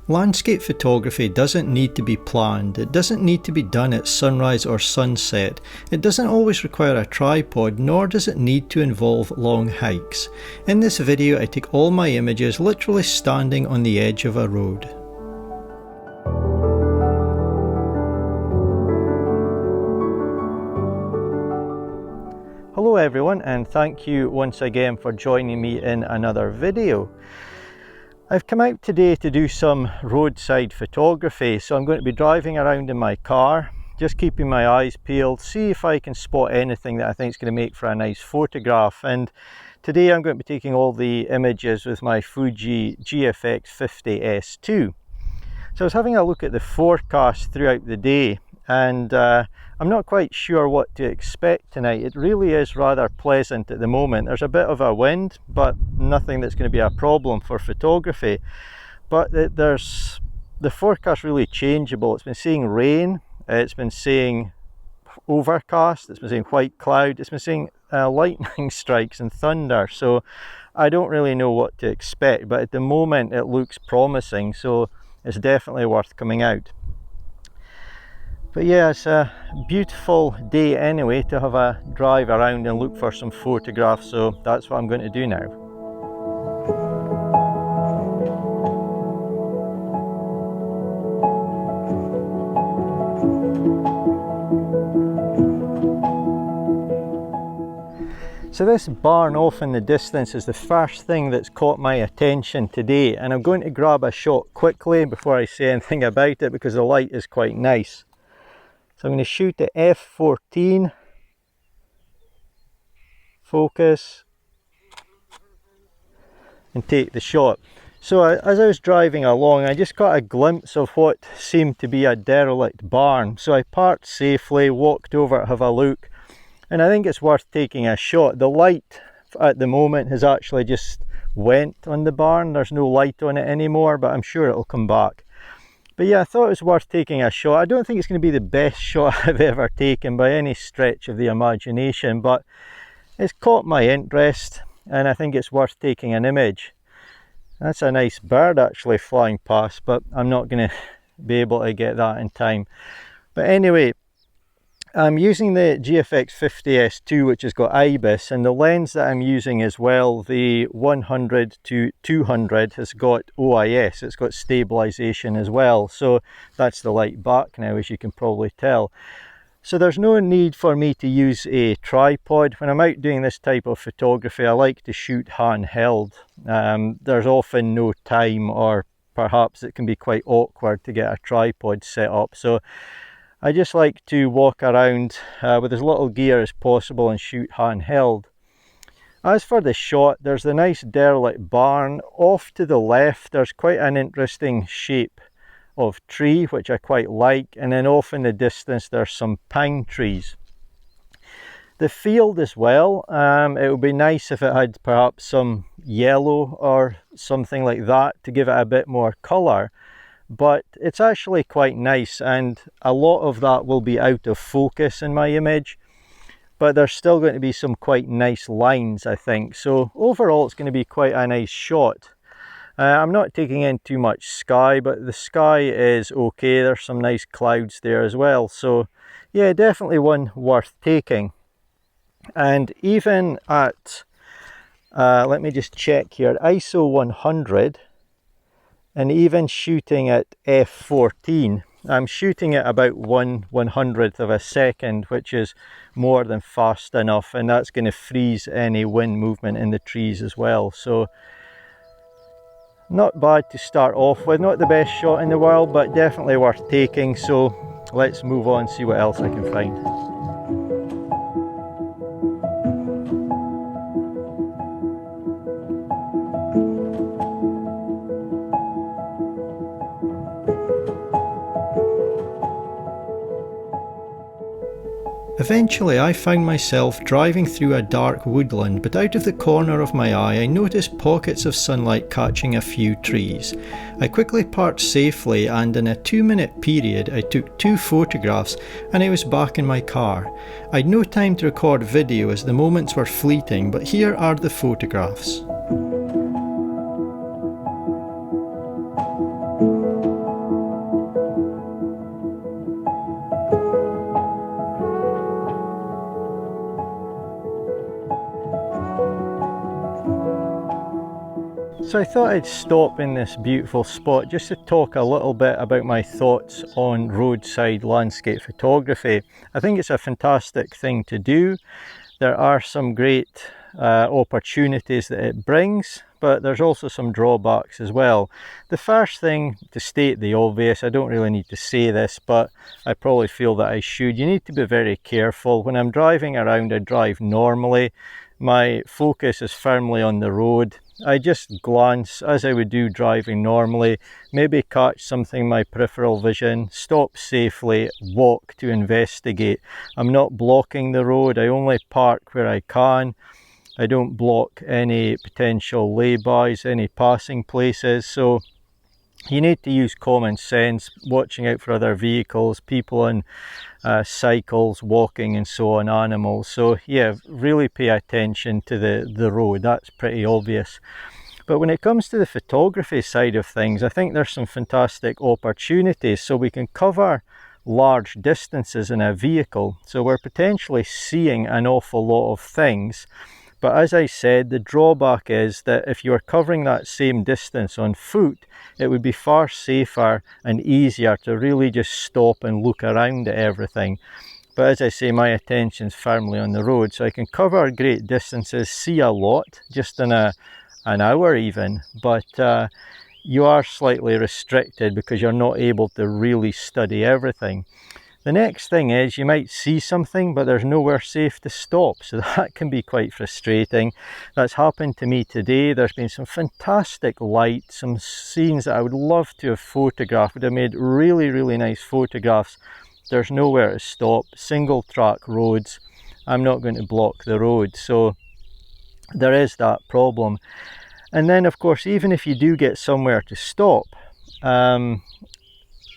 Landscape photography doesn't need to be planned, it doesn't need to be done at sunrise or sunset, it doesn't always require a tripod, nor does it need to involve long hikes. In this video I take all my images literally standing on the edge of a road. Hello everyone, and thank you once again for joining me in another video. I've come out today to do some roadside photography, so I'm going to be driving around in my car, just keeping my eyes peeled, see if I can spot anything that I think is going to make for a nice photograph. And today I'm going to be taking all the images with my Fuji GFX 50S too. So I was having a look at the forecast throughout the day, and I'm not quite sure what to expect tonight. It really is rather pleasant at the moment. There's a bit of a wind, but nothing that's going to be a problem for photography. But the forecast really changeable. It's been saying rain, it's been saying overcast, it's been saying white cloud, it's been saying lightning strikes and thunder. So I don't really know what to expect, but at the moment it looks promising, so it's definitely worth coming out. But yeah, it's a beautiful day anyway to have a drive around and look for some photographs, so that's what I'm going to do now. So this barn off in the distance is the first thing that's caught my attention today, and I'm going to grab a shot quickly before I say anything about it because the light is quite nice. So I'm going to shoot at f14, focus, and take the shot. So as I was driving along, I just got a glimpse of what seemed to be a derelict barn. So I parked safely, walked over to have a look, and I think it's worth taking a shot. The light at the moment has actually just went on the barn. There's no light on it anymore, but I'm sure it'll come back. But yeah, I thought it was worth taking a shot. I don't think it's going to be the best shot I've ever taken by any stretch of the imagination, but it's caught my interest and I think it's worth taking an image. That's a nice bird actually flying past, but I'm not going to be able to get that in time. But anyway, I'm using the GFX 50S2, which has got IBIS, and the lens that I'm using as well, the 100 to 200, has got OIS. It's got stabilization as well, so that's the light back now, as you can probably tell. So there's no need for me to use a tripod. When I'm out doing this type of photography, I like to shoot handheld. There's often no time, or perhaps it can be quite awkward to get a tripod set up. So I just like to walk around with as little gear as possible and shoot handheld. As for the shot, there's the nice derelict barn. Off to the left there's quite an interesting shape of tree which I quite like, and then off in the distance there's some pine trees. The field as well, it would be nice if it had perhaps some yellow or something like that to give it a bit more colour. But it's actually quite nice, and a lot of that will be out of focus in my image, but there's still going to be some quite nice lines, I think. So overall it's going to be quite a nice shot. I'm not taking in too much sky, but the sky is okay. There's some nice clouds there as well, so yeah, definitely one worth taking. And even at let me just check here, ISO 100, and even shooting at f14, I'm shooting at about 1/100th of a second, which is more than fast enough, and that's going to freeze any wind movement in the trees as well. So not bad to start off with. Not the best shot in the world, but definitely worth taking. So let's move on, see what else I can find. Eventually I found myself driving through a dark woodland, but out of the corner of my eye I noticed pockets of sunlight catching a few trees. I quickly parked safely, and in a 2-minute period I took 2 photographs and I was back in my car. I'd no time to record video as the moments were fleeting, but here are the photographs. So I thought I'd stop in this beautiful spot just to talk a little bit about my thoughts on roadside landscape photography. I think it's a fantastic thing to do. There are some great opportunities that it brings, but there's also some drawbacks as well. The first thing, to state the obvious, I don't really need to say this, but I probably feel that I should. You need to be very careful. When I'm driving around, I drive normally. My focus is firmly on the road. I just glance as I would do driving normally, maybe catch something in my peripheral vision, stop safely, walk to investigate. I'm not blocking the road, I only park where I can. I don't block any potential lay-bys, any passing places. So you need to use common sense, watching out for other vehicles, people on cycles, walking and so on, animals. So yeah, really pay attention to the road, that's pretty obvious. But when it comes to the photography side of things, I think there's some fantastic opportunities. So we can cover large distances in a vehicle, so we're potentially seeing an awful lot of things. But as I said, the drawback is that if you're covering that same distance on foot, it would be far safer and easier to really just stop and look around at everything. But as I say, my attention's firmly on the road, so I can cover great distances, see a lot, just in an hour even, but you are slightly restricted because you're not able to really study everything. The next thing is you might see something, but there's nowhere safe to stop, so that can be quite frustrating. That's happened to me today. There's been some fantastic light, some scenes that I would love to have photographed, would have made really, really nice photographs. There's nowhere to stop, single track roads. I'm not going to block the road, so there is that problem. And then of course, even if you do get somewhere to stop,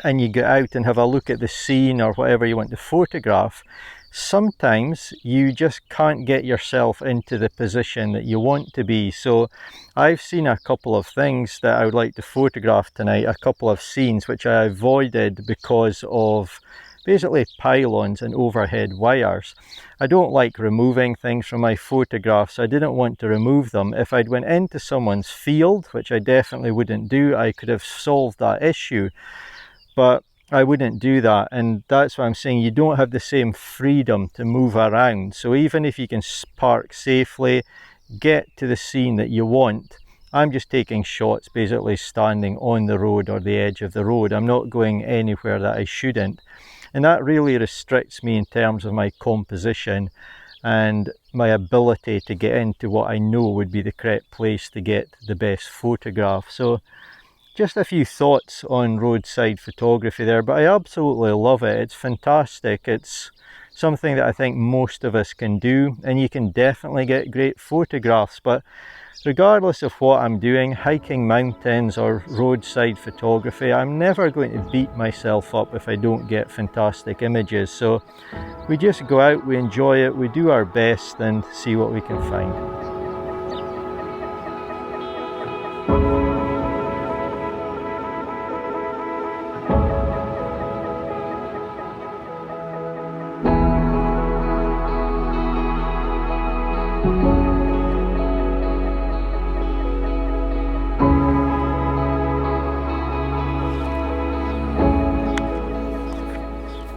and you get out and have a look at the scene or whatever you want to photograph, sometimes you just can't get yourself into the position that you want to be. So I've seen a couple of things that I would like to photograph tonight, a couple of scenes which I avoided because of basically pylons and overhead wires. I don't like removing things from my photographs. I didn't want to remove them. If I'd went into someone's field, which I definitely wouldn't do, I could have solved that issue. But I wouldn't do that, and that's why I'm saying you don't have the same freedom to move around. So even if you can park safely, get to the scene that you want, I'm just taking shots basically standing on the road or the edge of the road. I'm not going anywhere that I shouldn't, and that really restricts me in terms of my composition and my ability to get into what I know would be the correct place to get the best photograph. So just a few thoughts on roadside photography there, but I absolutely love it. It's fantastic. It's something that I think most of us can do, and you can definitely get great photographs. But regardless of what I'm doing, hiking mountains or roadside photography, I'm never going to beat myself up if I don't get fantastic images. So we just go out, we enjoy it, we do our best and see what we can find.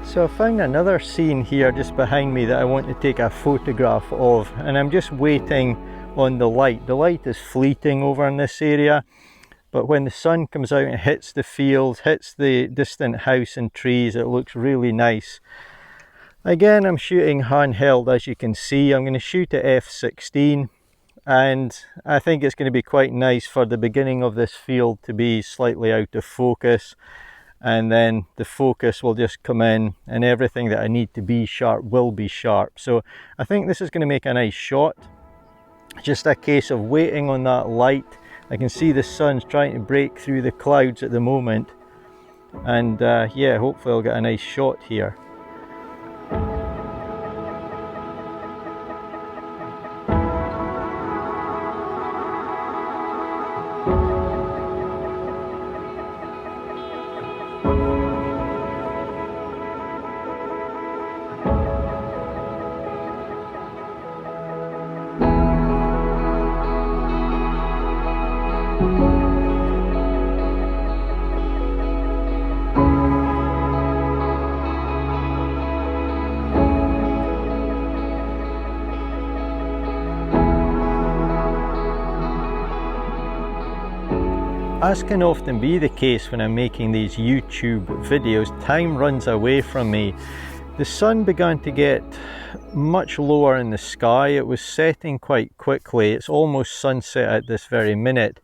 So I found another scene here just behind me that I want to take a photograph of, and I'm just waiting on the light. The light is fleeting over in this area, but when the sun comes out and hits the fields, hits the distant house and trees, it looks really nice. Again, I'm shooting handheld, as you can see. I'm going to shoot at f/16, and I think it's going to be quite nice for the beginning of this field to be slightly out of focus, and then the focus will just come in and everything that I need to be sharp will be sharp. So I think this is going to make a nice shot. Just a case of waiting on that light. I can see the sun's trying to break through the clouds at the moment, and yeah, hopefully I'll get a nice shot here. as can often be the case when I'm making these YouTube videos, time runs away from me. The sun began to get much lower in the sky. It was setting quite quickly. It's almost sunset at this very minute.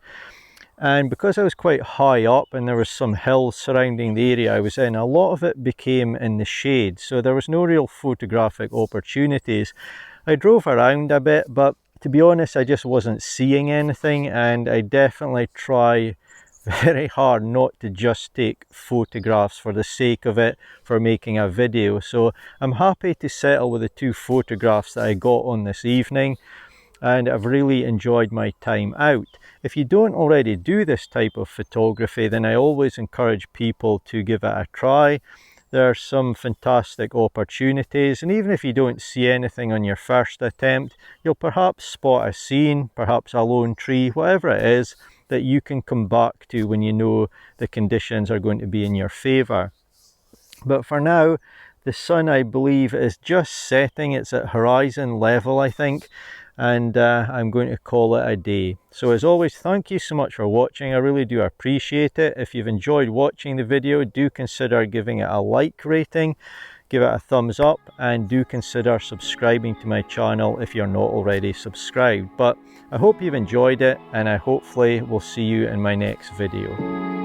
And because I was quite high up and there was some hills surrounding the area I was in, a lot of it became in the shade. So there was no real photographic opportunities. I drove around a bit, but to be honest, I just wasn't seeing anything, and I definitely try very hard not to just take photographs for the sake of it, for making a video. So I'm happy to settle with the 2 photographs that I got on this evening, and I've really enjoyed my time out. If you don't already do this type of photography, then I always encourage people to give it a try. There are some fantastic opportunities, and even if you don't see anything on your first attempt, you'll perhaps spot a scene, perhaps a lone tree, whatever it is that you can come back to when you know the conditions are going to be in your favour. But for now, the sun, I believe, is just setting. It's at horizon level, I think, and I'm going to call it a day. So as always, thank you so much for watching. I really do appreciate it. If you've enjoyed watching the video, do consider giving it a like rating, give it a thumbs up, and do consider subscribing to my channel if you're not already subscribed. But I hope you've enjoyed it, and I hopefully will see you in my next video.